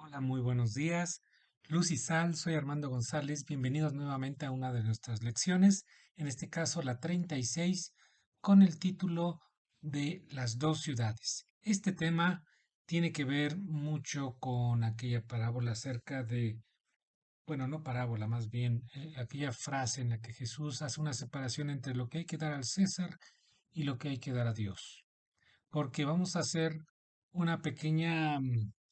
Hola, muy buenos días. Luz y Sal, soy Armando González. Bienvenidos nuevamente a una de nuestras lecciones, en este caso la 36, con el título de Las dos ciudades. Este tema tiene que ver mucho con aquella parábola acerca de, bueno, no parábola, más bien aquella frase en la que Jesús hace una separación entre lo que hay que dar al César y lo que hay que dar a Dios, porque vamos a hacer una pequeña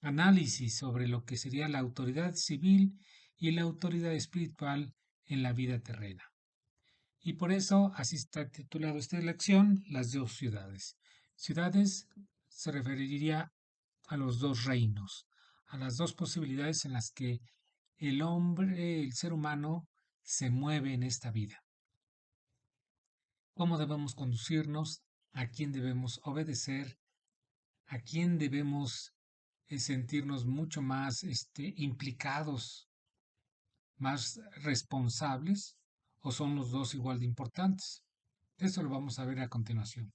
análisis sobre lo que sería la autoridad civil y la autoridad espiritual en la vida terrena. Y por eso así está titulado esta lección, las dos ciudades. Ciudades se referiría a los dos reinos, a las dos posibilidades en las que el hombre, el ser humano, se mueve en esta vida. ¿Cómo debemos conducirnos? ¿A quién debemos obedecer? ¿A quién debemos sentirnos mucho más implicados, más responsables, o son los dos igual de importantes? Eso lo vamos a ver a continuación.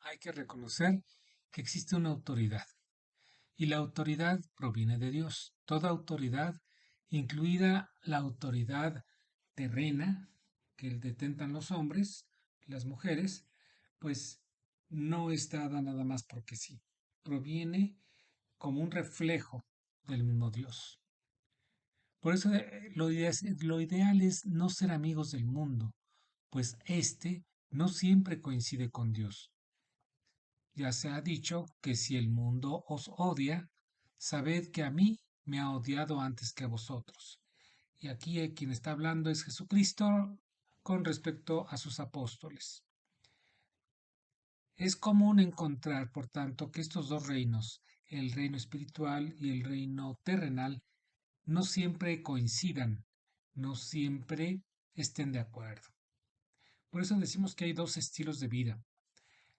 Hay que reconocer que existe una autoridad y la autoridad proviene de Dios. Toda autoridad, incluida la autoridad terrena que detentan los hombres, las mujeres, pues no es dada nada más porque sí. Proviene como un reflejo del mismo Dios. Por eso lo ideal es no ser amigos del mundo, pues éste no siempre coincide con Dios. Ya se ha dicho que si el mundo os odia, sabed que a mí me ha odiado antes que a vosotros. Y aquí quien está hablando es Jesucristo con respecto a sus apóstoles. Es común encontrar, por tanto, que estos dos reinos, el reino espiritual y el reino terrenal, no siempre coincidan, no siempre estén de acuerdo. Por eso decimos que hay dos estilos de vida: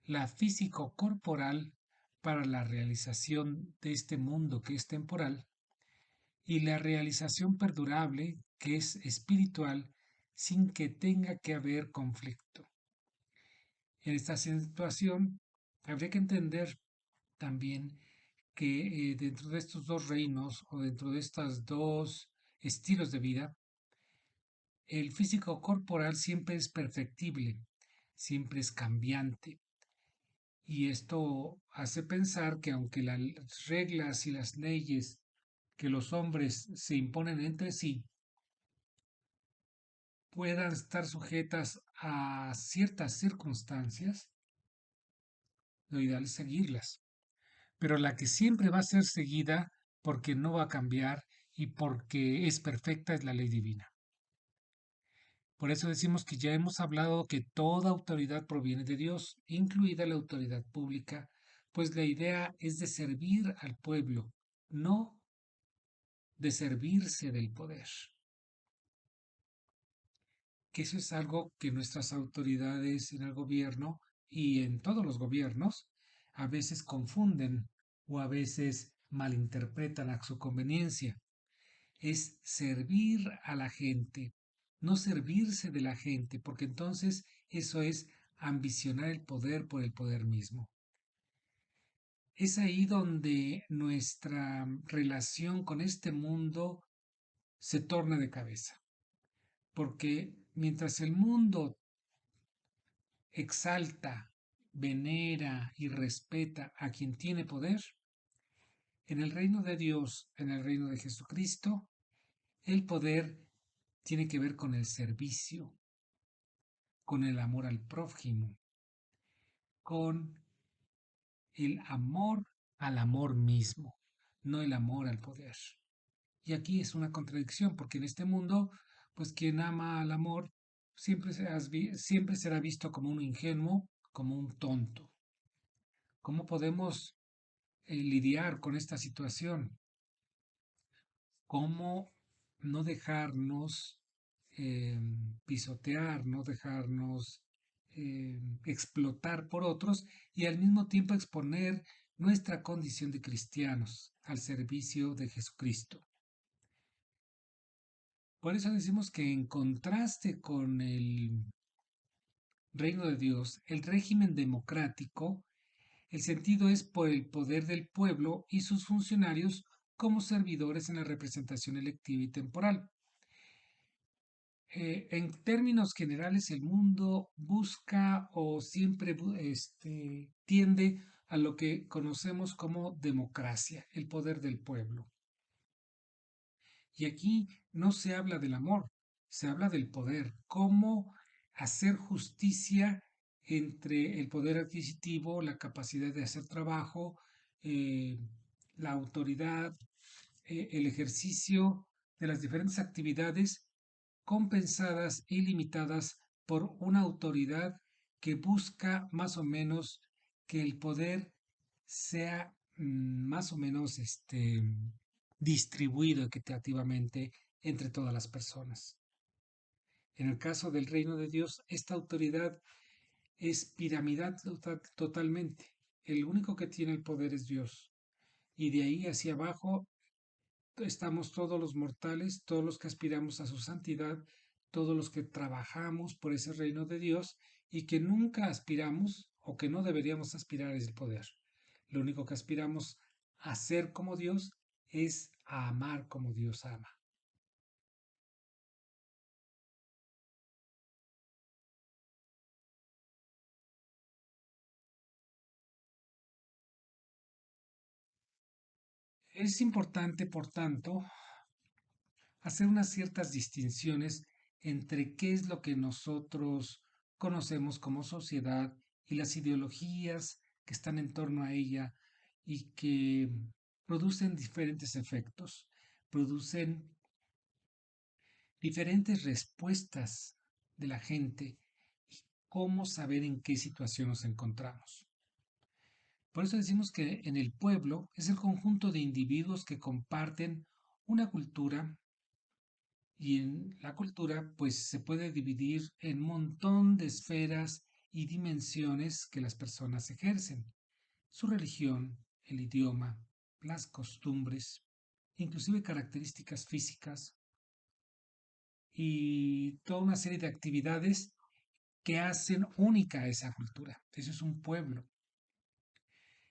la físico-corporal para la realización de este mundo que es temporal y la realización perdurable que es espiritual sin que tenga que haber conflicto. En esta situación habría que entender también que dentro de estos dos reinos o dentro de estos dos estilos de vida, el físico corporal siempre es perfectible, siempre es cambiante. Y esto hace pensar que aunque las reglas y las leyes que los hombres se imponen entre sí puedan estar sujetas a ciertas circunstancias, lo ideal es seguirlas. Pero la que siempre va a ser seguida porque no va a cambiar y porque es perfecta es la ley divina. Por eso decimos que ya hemos hablado que toda autoridad proviene de Dios, incluida la autoridad pública, pues la idea es de servir al pueblo, no de servirse del poder. Que eso es algo que nuestras autoridades en el gobierno y en todos los gobiernos a veces confunden o a veces malinterpretan a su conveniencia. Es servir a la gente, no servirse de la gente, porque entonces eso es ambicionar el poder por el poder mismo. Es ahí donde nuestra relación con este mundo se torna de cabeza, porque mientras el mundo exalta, venera y respeta a quien tiene poder, en el reino de Dios, en el reino de Jesucristo, el poder tiene que ver con el servicio, con el amor al prójimo, con el amor al amor mismo, no el amor al poder. Y aquí es una contradicción, porque en este mundo, pues quien ama al amor siempre será visto como un ingenuo, como un tonto. ¿Cómo podemos lidiar con esta situación? ¿Cómo no dejarnos eh, pisotear, no dejarnos explotar por otros y al mismo tiempo exponer nuestra condición de cristianos al servicio de Jesucristo? Por eso decimos que en contraste con el reino de Dios, el régimen democrático, el sentido es por el poder del pueblo y sus funcionarios como servidores en la representación electiva y temporal. En términos generales, el mundo busca o siempre tiende a lo que conocemos como democracia, el poder del pueblo. Y aquí no se habla del amor, se habla del poder, cómo hacer justicia entre el poder adquisitivo, la capacidad de hacer trabajo, eh, la autoridad, el ejercicio de las diferentes actividades compensadas y limitadas por una autoridad que busca más o menos que el poder sea más o menos distribuido equitativamente entre todas las personas. En el caso del reino de Dios, esta autoridad es piramidal totalmente. El único que tiene el poder es Dios. Y de ahí hacia abajo estamos todos los mortales, todos los que aspiramos a su santidad, todos los que trabajamos por ese reino de Dios y que nunca aspiramos o que no deberíamos aspirar es el poder. Lo único que aspiramos a ser como Dios es a amar como Dios ama. Es importante, por tanto, hacer unas ciertas distinciones entre qué es lo que nosotros conocemos como sociedad y las ideologías que están en torno a ella y que producen diferentes efectos, producen diferentes respuestas de la gente y cómo saber en qué situación nos encontramos. Por eso decimos que en el pueblo es el conjunto de individuos que comparten una cultura, y en la cultura, pues se puede dividir en un montón de esferas y dimensiones que las personas ejercen. Su religión, el idioma, las costumbres, inclusive características físicas y toda una serie de actividades que hacen única a esa cultura. Eso es un pueblo.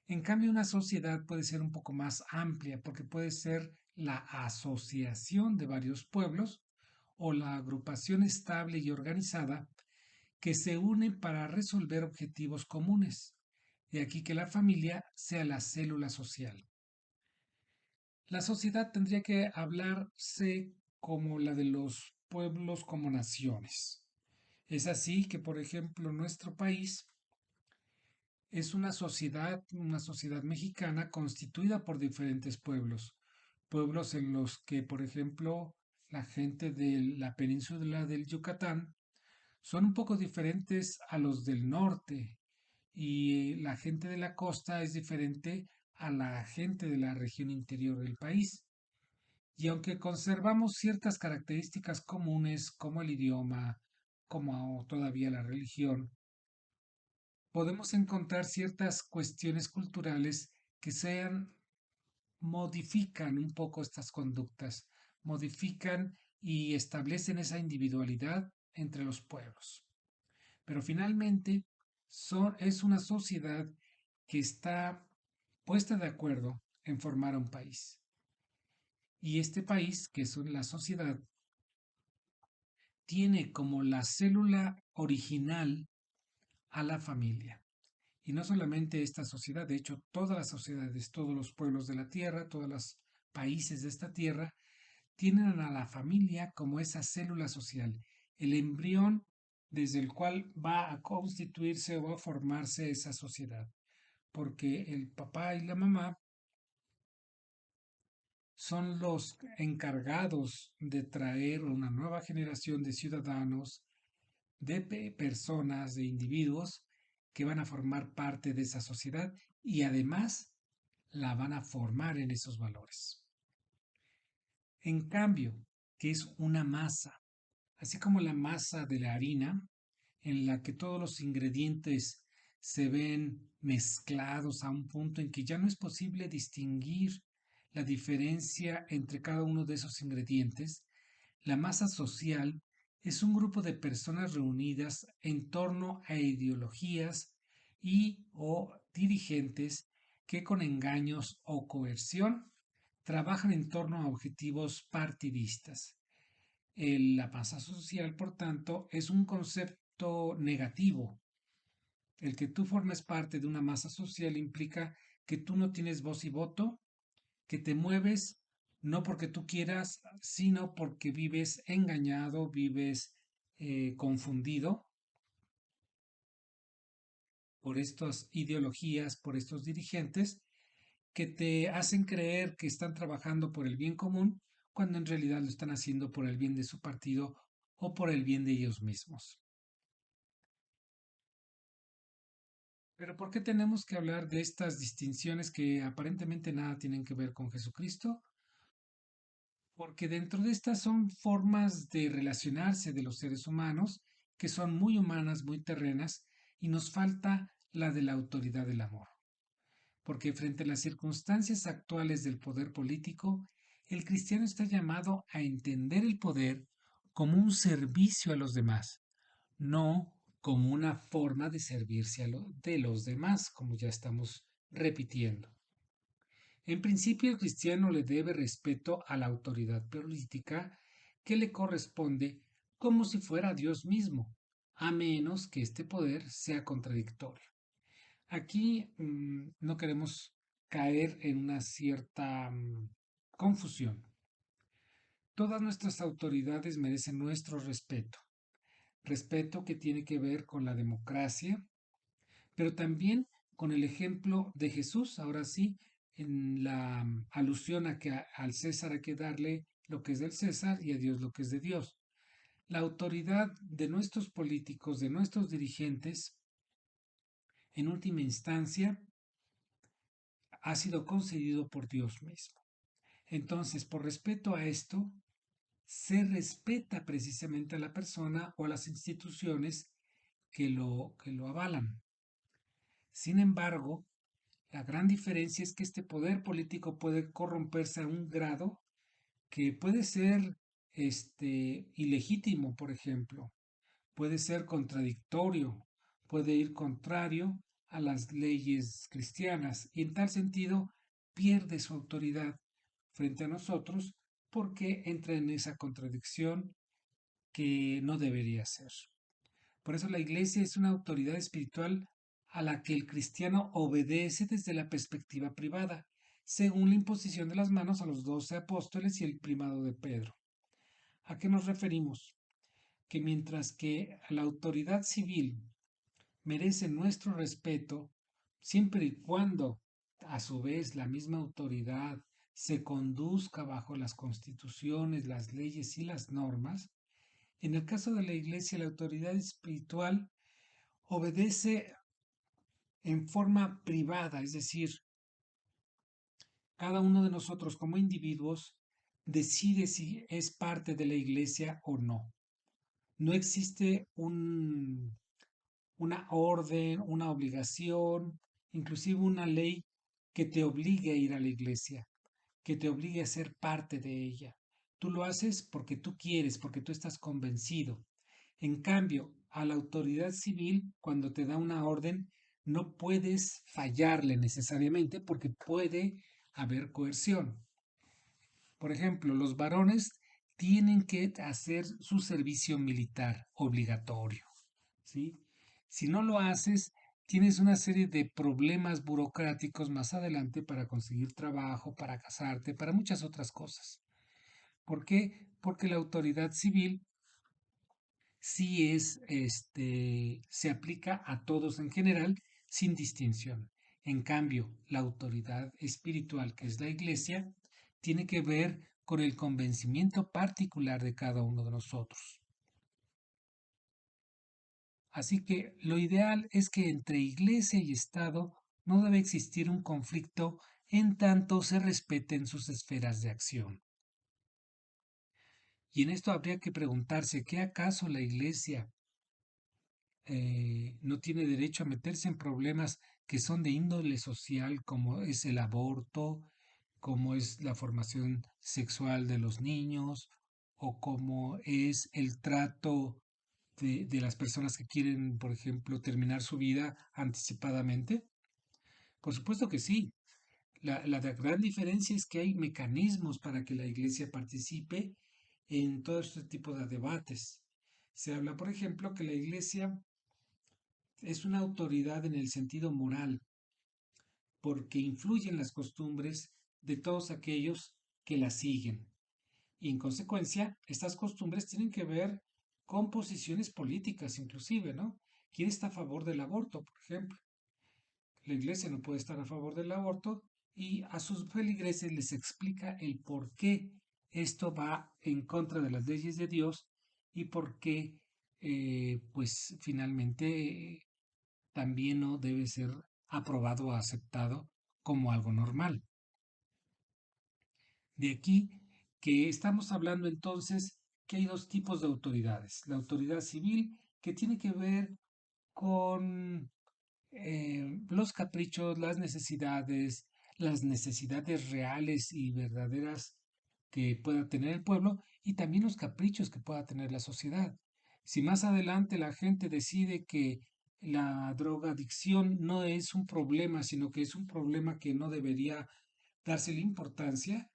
En cambio, una sociedad puede ser un poco más amplia porque puede ser la asociación de varios pueblos o la agrupación estable y organizada que se une para resolver objetivos comunes. De aquí que la familia sea la célula social. La sociedad tendría que hablarse como la de los pueblos como naciones. Es así que, por ejemplo, nuestro país es una sociedad mexicana constituida por diferentes pueblos. Pueblos en los que, por ejemplo, la gente de la península del Yucatán son un poco diferentes a los del norte y la gente de la costa es diferente a la gente de la región interior del país. Y aunque conservamos ciertas características comunes como el idioma, como todavía la religión, podemos encontrar ciertas cuestiones culturales que sean modifican un poco estas conductas, modifican y establecen esa individualidad entre los pueblos. Pero finalmente es una sociedad que está puesta de acuerdo en formar un país. Y este país, que es la sociedad, tiene como la célula original a la familia. Y no solamente esta sociedad, de hecho todas las sociedades, todos los pueblos de la tierra, todos los países de esta tierra, tienen a la familia como esa célula social, el embrión desde el cual va a constituirse o a formarse esa sociedad. Porque el papá y la mamá son los encargados de traer una nueva generación de ciudadanos, de personas, de individuos que van a formar parte de esa sociedad y además la van a formar en esos valores. En cambio, que es una masa, así como la masa de la harina, en la que todos los ingredientes se ven mezclados a un punto en que ya no es posible distinguir la diferencia entre cada uno de esos ingredientes, La masa social es un grupo de personas reunidas en torno a ideologías y o dirigentes que con engaños o coerción trabajan en torno a objetivos partidistas. La masa social, por tanto, es un concepto negativo. El que tú formes parte de una masa social implica que tú no tienes voz y voto, que te mueves no porque tú quieras, sino porque vives engañado, vives confundido por estas ideologías, por estos dirigentes que te hacen creer que están trabajando por el bien común cuando en realidad lo están haciendo por el bien de su partido o por el bien de ellos mismos. Pero ¿por qué tenemos que hablar de estas distinciones que aparentemente nada tienen que ver con Jesucristo? Porque dentro de estas son formas de relacionarse de los seres humanos que son muy humanas, muy terrenas, y nos falta la de la autoridad del amor. Porque frente a las circunstancias actuales del poder político, el cristiano está llamado a entender el poder como un servicio a los demás, no como una forma de servirse de los demás, como ya estamos repitiendo. En principio, el cristiano le debe respeto a la autoridad política que le corresponde como si fuera Dios mismo, a menos que este poder sea contradictorio. Aquí no queremos caer en una cierta confusión. Todas nuestras autoridades merecen nuestro respeto, respeto que tiene que ver con la democracia, pero también con el ejemplo de Jesús, ahora sí, en la alusión a que al César hay que darle lo que es del César y a Dios lo que es de Dios. La autoridad de nuestros políticos, de nuestros dirigentes, en última instancia, ha sido concedido por Dios mismo. Entonces, por respeto a esto, se respeta precisamente a la persona o a las instituciones que lo avalan. Sin embargo, la gran diferencia es que este poder político puede corromperse a un grado que puede ser ilegítimo, por ejemplo, puede ser contradictorio, puede ir contrario a las leyes cristianas y en tal sentido pierde su autoridad frente a nosotros porque entra en esa contradicción que no debería ser. Por eso la iglesia es una autoridad espiritual a la que el cristiano obedece desde la perspectiva privada, según la imposición de las manos a los 12 apóstoles y el primado de Pedro. ¿A qué nos referimos? Que mientras que la autoridad civil merece nuestro respeto, siempre y cuando, a su vez, la misma autoridad se conduzca bajo las constituciones, las leyes y las normas, en el caso de la Iglesia, la autoridad espiritual obedece en forma privada, es decir, cada uno de nosotros como individuos decide si es parte de la iglesia o no. No existe una orden, una obligación, inclusive una ley que te obligue a ir a la iglesia, que te obligue a ser parte de ella. Tú lo haces porque tú quieres, porque tú estás convencido. En cambio, a la autoridad civil, cuando te da una orden, no puedes fallarle necesariamente porque puede haber coerción. Por ejemplo, los varones tienen que hacer su servicio militar obligatorio, ¿sí? Si no lo haces, tienes una serie de problemas burocráticos más adelante para conseguir trabajo, para casarte, para muchas otras cosas. ¿Por qué? Porque la autoridad civil sí se aplica a todos en general sin distinción. En cambio, la autoridad espiritual, que es la iglesia, tiene que ver con el convencimiento particular de cada uno de nosotros. Así que lo ideal es que entre iglesia y Estado no debe existir un conflicto en tanto se respeten sus esferas de acción. Y en esto habría que preguntarse, ¿qué acaso la iglesia no tiene derecho a meterse en problemas que son de índole social, como es el aborto, como es la formación sexual de los niños, o cómo es el trato de las personas que quieren, por ejemplo, terminar su vida anticipadamente? Por supuesto que sí. La gran diferencia es que hay mecanismos para que la iglesia participe en todo este tipo de debates. Se habla, por ejemplo, que la iglesia es una autoridad en el sentido moral, porque influye en las costumbres de todos aquellos que la siguen. Y en consecuencia, estas costumbres tienen que ver con posiciones políticas, inclusive, ¿no? ¿Quién está a favor del aborto, por ejemplo? La iglesia no puede estar a favor del aborto y a sus feligreses les explica el por qué esto va en contra de las leyes de Dios y por qué, pues finalmente también no debe ser aprobado o aceptado como algo normal. De aquí que estamos hablando entonces que hay dos tipos de autoridades. La autoridad civil, que tiene que ver con los caprichos, las necesidades reales y verdaderas que pueda tener el pueblo y también los caprichos que pueda tener la sociedad. Si más adelante la gente decide que la drogadicción no es un problema, sino que es un problema que no debería dársele importancia,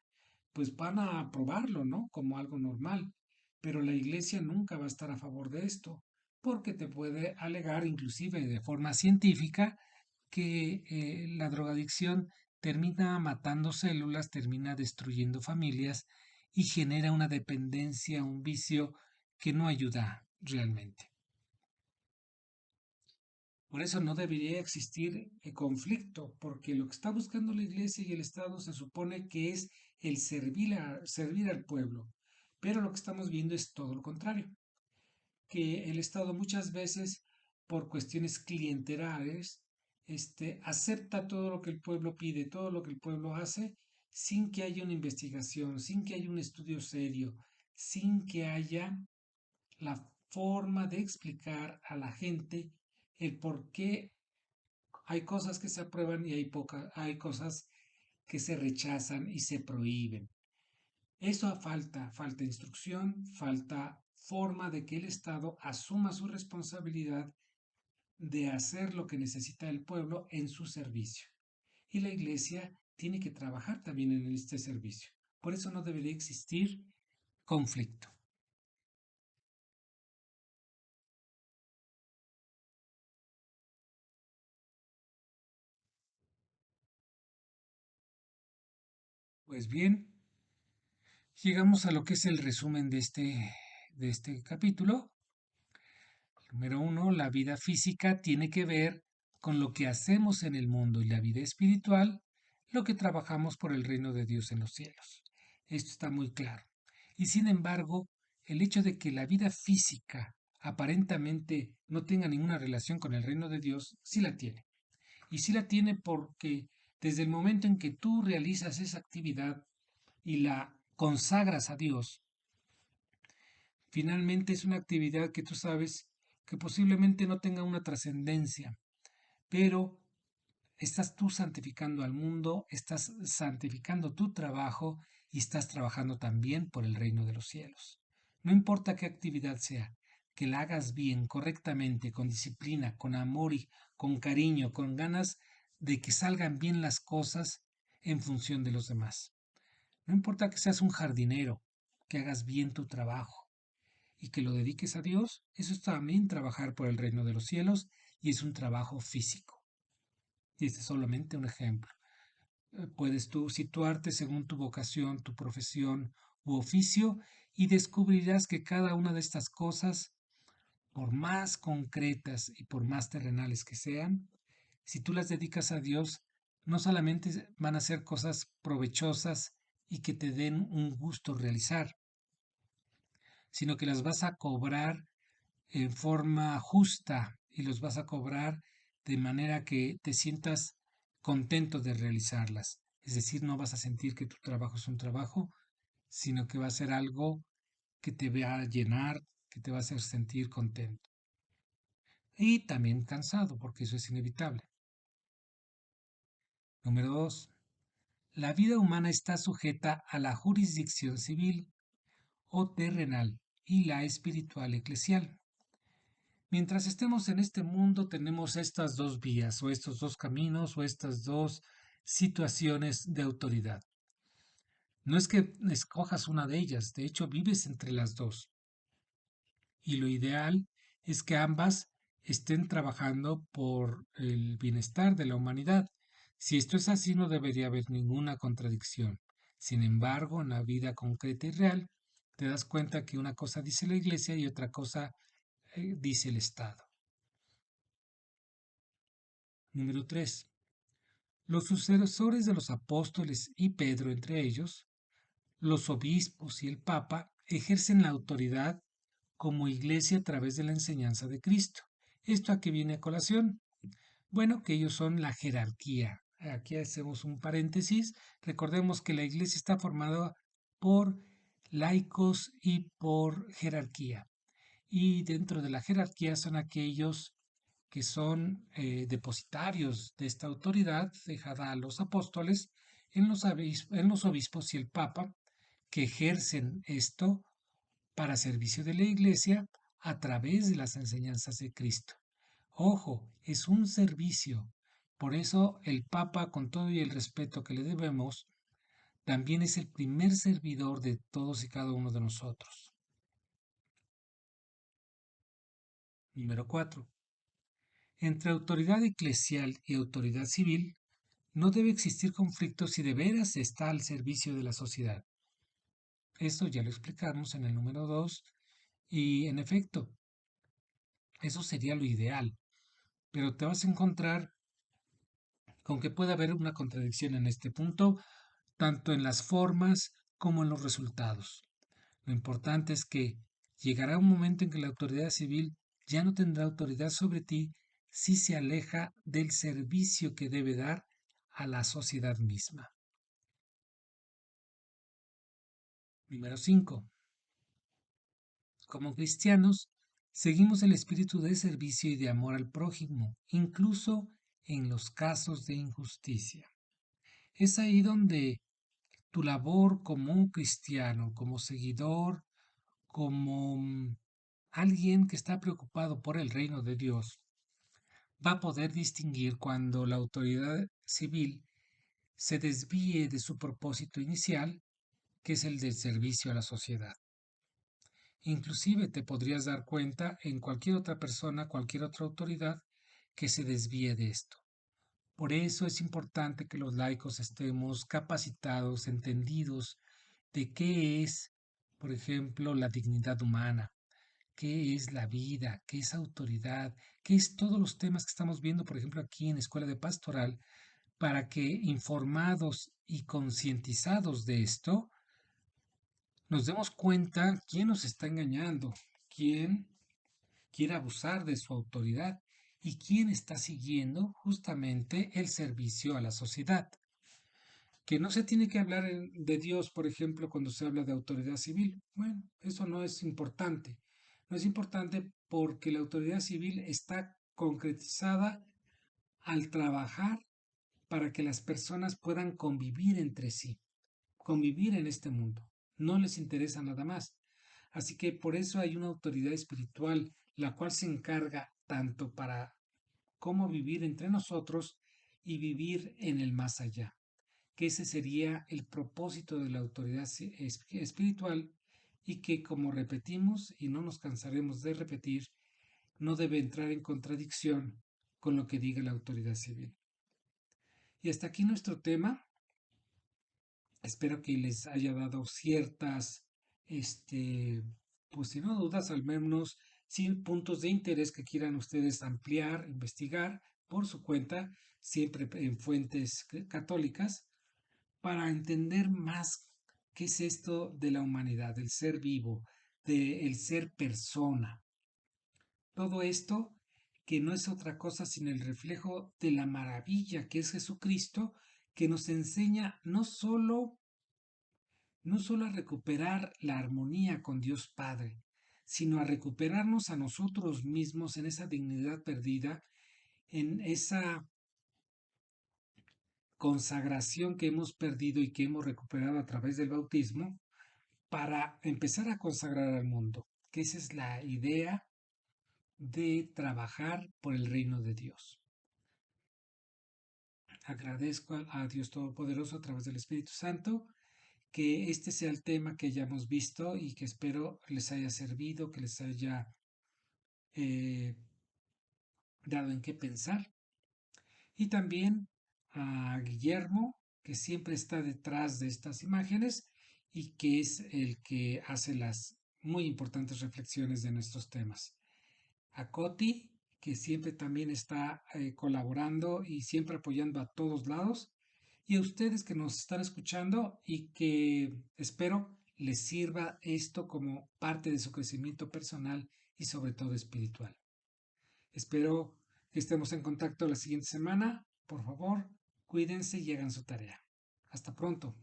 pues van a aprobarlo, ¿no? Como algo normal. Pero la iglesia nunca va a estar a favor de esto, porque te puede alegar, inclusive de forma científica, que la drogadicción termina matando células, termina destruyendo familias y genera una dependencia, un vicio que no ayuda realmente. Por eso no debería existir conflicto, porque lo que está buscando la Iglesia y el Estado se supone que es el servir al pueblo. Pero lo que estamos viendo es todo lo contrario, que el Estado muchas veces, por cuestiones clientelares, acepta todo lo que el pueblo pide, todo lo que el pueblo hace, sin que haya una investigación, sin que haya un estudio serio, sin que haya la forma de explicar a la gente el por qué hay cosas que se aprueban y hay cosas que se rechazan y se prohíben. Eso falta instrucción, falta forma de que el Estado asuma su responsabilidad de hacer lo que necesita el pueblo en su servicio. Y la Iglesia tiene que trabajar también en este servicio. Por eso no debería existir conflicto. Pues bien, llegamos a lo que es el resumen de este capítulo. Número uno, la vida física tiene que ver con lo que hacemos en el mundo y la vida espiritual, lo que trabajamos por el reino de Dios en los cielos. Esto está muy claro. Y sin embargo, el hecho de que la vida física aparentemente no tenga ninguna relación con el reino de Dios, sí la tiene. Y sí la tiene porque desde el momento en que tú realizas esa actividad y la consagras a Dios, finalmente es una actividad que tú sabes que posiblemente no tenga una trascendencia, pero estás tú santificando al mundo, estás santificando tu trabajo y estás trabajando también por el reino de los cielos. No importa qué actividad sea, que la hagas bien, correctamente, con disciplina, con amor y con cariño, con ganas de que salgan bien las cosas en función de los demás. No importa que seas un jardinero, que hagas bien tu trabajo y que lo dediques a Dios, eso es también trabajar por el reino de los cielos y es un trabajo físico. Y este es solamente un ejemplo. Puedes tú situarte según tu vocación, tu profesión u oficio y descubrirás que cada una de estas cosas, por más concretas y por más terrenales que sean, si tú las dedicas a Dios, no solamente van a ser cosas provechosas y que te den un gusto realizar, sino que las vas a cobrar en forma justa y los vas a cobrar de manera que te sientas contento de realizarlas. Es decir, no vas a sentir que tu trabajo es un trabajo, sino que va a ser algo que te va a llenar, que te va a hacer sentir contento. Y también cansado, porque eso es inevitable. Número 2. La vida humana está sujeta a la jurisdicción civil, o terrenal y la espiritual eclesial. Mientras estemos en este mundo tenemos estas dos vías o estos dos caminos o estas dos situaciones de autoridad. No es que escojas una de ellas, de hecho vives entre las dos. Y lo ideal es que ambas estén trabajando por el bienestar de la humanidad. Si esto es así, no debería haber ninguna contradicción. Sin embargo, en la vida concreta y real, te das cuenta que una cosa dice la Iglesia y otra cosa dice el Estado. Número 3. Los sucesores de los apóstoles y Pedro entre ellos, los obispos y el Papa, ejercen la autoridad como Iglesia a través de la enseñanza de Cristo. ¿Esto a qué viene a colación? Bueno, que ellos son la jerarquía. Aquí hacemos un paréntesis. Recordemos que la Iglesia está formada por laicos y por jerarquía. Y dentro de la jerarquía son aquellos que son depositarios de esta autoridad dejada a los apóstoles en los obispos y el Papa, que ejercen esto para servicio de la Iglesia a través de las enseñanzas de Cristo. Ojo, es un servicio. Por eso el Papa, con todo y el respeto que le debemos, también es el primer servidor de todos y cada uno de nosotros. Número 4. Entre autoridad eclesial y autoridad civil no debe existir conflicto si de veras está al servicio de la sociedad. Esto ya lo explicamos en el número 2 y en efecto, eso sería lo ideal, pero te vas a encontrar con que puede haber una contradicción en este punto, tanto en las formas como en los resultados. Lo importante es que llegará un momento en que la autoridad civil ya no tendrá autoridad sobre ti si se aleja del servicio que debe dar a la sociedad misma. Número 5. Como cristianos, seguimos el espíritu de servicio y de amor al prójimo, incluso en los casos de injusticia. Es ahí donde tu labor como un cristiano, como seguidor, como alguien que está preocupado por el reino de Dios, va a poder distinguir cuando la autoridad civil se desvíe de su propósito inicial, que es el del servicio a la sociedad. Inclusive te podrías dar cuenta en cualquier otra persona, cualquier otra autoridad que se desvíe de esto. Por eso es importante que los laicos estemos capacitados, entendidos de qué es, por ejemplo, la dignidad humana, qué es la vida, qué es autoridad, qué es todos los temas que estamos viendo, por ejemplo, aquí en Escuela de Pastoral, para que informados y concientizados de esto, nos demos cuenta quién nos está engañando, quién quiere abusar de su autoridad y quién está siguiendo justamente el servicio a la sociedad. Que no se tiene que hablar de Dios, por ejemplo, cuando se habla de autoridad civil. Bueno, eso no es importante. No es importante porque la autoridad civil está concretizada al trabajar para que las personas puedan convivir entre sí, convivir en este mundo. No les interesa nada más. Así que por eso hay una autoridad espiritual, la cual se encarga tanto para cómo vivir entre nosotros y vivir en el más allá, que ese sería el propósito de la autoridad espiritual y que, como repetimos y no nos cansaremos de repetir, no debe entrar en contradicción con lo que diga la autoridad civil. Y hasta aquí nuestro tema. Espero que les haya dado ciertas, pues si no dudas, al menos sí, puntos de interés que quieran ustedes ampliar, investigar por su cuenta, siempre en fuentes católicas, para entender más qué es esto de la humanidad, del ser vivo, del ser persona. Todo esto que no es otra cosa sino el reflejo de la maravilla que es Jesucristo, que nos enseña no solo a recuperar la armonía con Dios Padre, sino a recuperarnos a nosotros mismos en esa dignidad perdida, en esa consagración que hemos perdido y que hemos recuperado a través del bautismo, para empezar a consagrar al mundo, que esa es la idea de trabajar por el reino de Dios. Agradezco a Dios Todopoderoso a través del Espíritu Santo que este sea el tema que ya hemos visto y que espero les haya servido, que les haya eh, dado en qué pensar. Y también a Guillermo, que siempre está detrás de estas imágenes y que es el que hace las muy importantes reflexiones de nuestros temas. A Coti, que siempre también está colaborando y siempre apoyando a todos lados. Y a ustedes que nos están escuchando y que espero les sirva esto como parte de su crecimiento personal y sobre todo espiritual. Espero que estemos en contacto la siguiente semana. Por favor, cuídense y hagan su tarea. Hasta pronto.